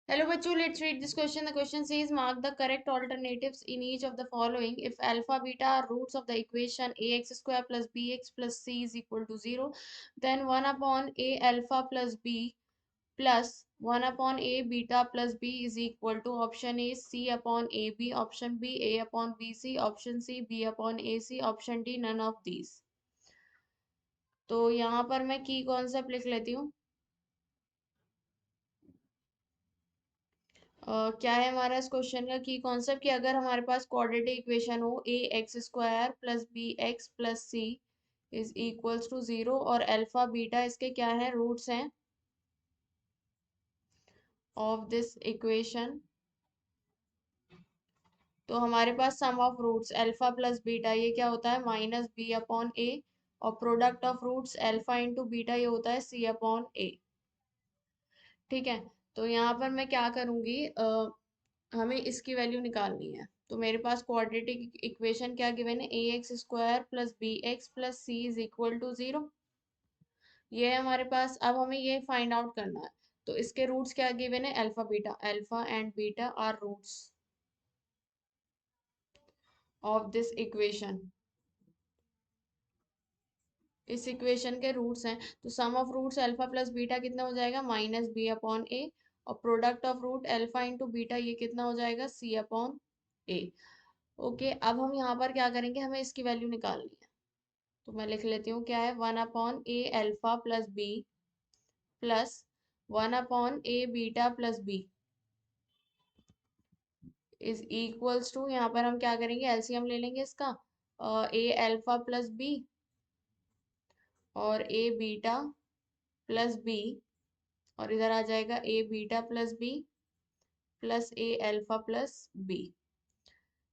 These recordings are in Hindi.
Hello, bachcho. Let's read this question. The question says, mark the correct alternatives in each of the following. If alpha, beta are roots of the equation ax square plus bx plus c is equal to 0, then 1 upon a alpha plus b plus 1 upon a beta plus b is equal to option A c upon ab, option B a upon bc, option C b upon ac, option D none of these. तो यहाँ पर मैं की कॉन्सेप्ट लिख लेती हूँ। क्या है हमारा इस क्वेश्चन का की कॉन्सेप्ट कि अगर हमारे पास क्वाड्रेटिक इक्वेशन हो a x square plus b x plus c is equals to 0 और अल्फा बीटा इसके क्या है रूट्स हैं ऑफ दिस इक्वेशन, तो हमारे पास sum of roots alpha plus beta ये क्या होता है माइनस बी अपॉन ए, और product of roots alpha into beta ये होता है सी अपॉन ए। ठीक है, तो यहाँ पर मैं क्या करूँगी, हमें इसकी वैल्यू निकालनी है। तो मेरे पास क्वाड्रेटिक इक्वेशन क्या गिवन है, a x square plus b x plus c is equal to 0, ये है हमारे पास। अब हमें ये फाइंड आउट करना है, तो इसके रूट्स क्या गिवन है alpha and beta are roots of this equation. इस इक्वेशन के रूट्स हैं, तो sum of roots alpha plus beta कितना हो जाएगा माइनस बी अपॉन ए, और product of root alpha into beta ये कितना हो जाएगा सी अपॉन ए। ओके, अब हम यहाँ पर क्या करेंगे, हमें इसकी वैल्यू निकालनी है। तो मैं लिख लेती हूँ क्या है 1 upon A alpha plus B plus 1 upon A beta plus B is equals to, यहाँ पर हम क्या करेंगे एलसीएम ले लेंगे इसका, ए अल्फा प्लस बी और ए बीटा प्लस बी, और इधर आ जाएगा a beta plus B plus a alpha plus b.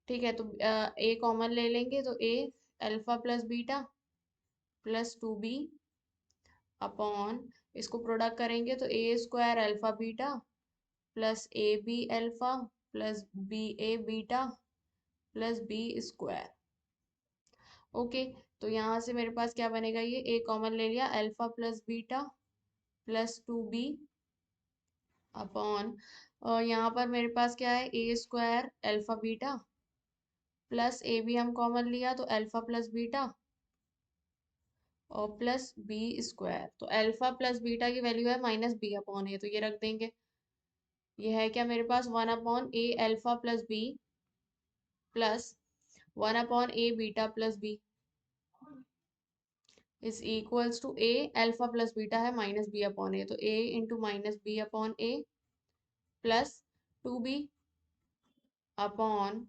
ठीक है, तो ए कॉमन ले लेंगे, तो a alpha plus beta plus 2b upon, इसको प्रोडक्ट करेंगे तो a square alpha beta plus a b alpha plus b a beta plus b square. Okay, तो यहाँ से मेरे पास क्या बनेगा, ये ए कॉमन ले लिया alpha plus beta plus 2b upon, यहाँ पर मेरे पास क्या है a square alpha beta plus a b हम कॉमन लिया तो अल्फा प्लस बीटा और प्लस बी स्क्वायर। तो अल्फा प्लस बीटा की वैल्यू है माइनस बी अपॉन ए, तो ये रख देंगे। ये है क्या मेरे पास 1 upon A alpha plus B plus 1 upon A beta plus B is equals to A alpha plus beta है माइनस बी अपॉन ए, तो a into minus b upon a plus 2b upon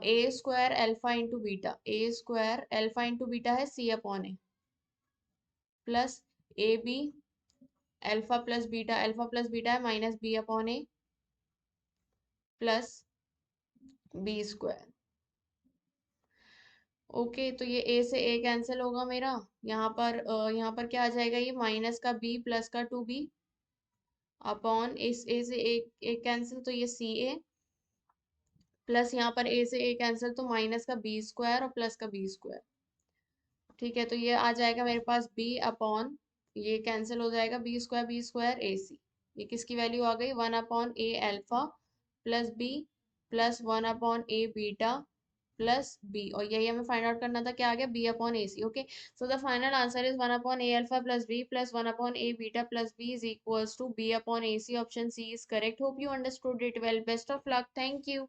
a square alpha into beta, a square alpha into beta है c upon a plus a b alpha plus beta है minus b upon a plus b square. Okay, तो ये ए से ए कैंसिल होगा मेरा, यहाँ पर क्या आ जाएगा, ये माइनस का बी प्लस का 2b अपॉन इस ए से एक कैंसिल तो ये सी ए प्लस यहाँ पर ए से ए कैंसिल तो माइनस का बी स्क्वायर और प्लस का बी स्क्वायर। ठीक है, तो ये आ जाएगा मेरे पास बी अपॉन, ये कैंसिल हो जाएगा बी स्क्वायर ए सी, ये किसकी वैल्यू आ गई 1 अपॉन ए alpha plus B plus 1 upon ए बीटा प्लस बी, और यही हमें फाइंड आउट करना था, क्या आ गया B upon A C. Okay, so the final answer is 1 upon A alpha plus B plus 1 upon A beta plus B is equals to B upon A C, option C is correct. Hope you understood it well, best of luck, thank you.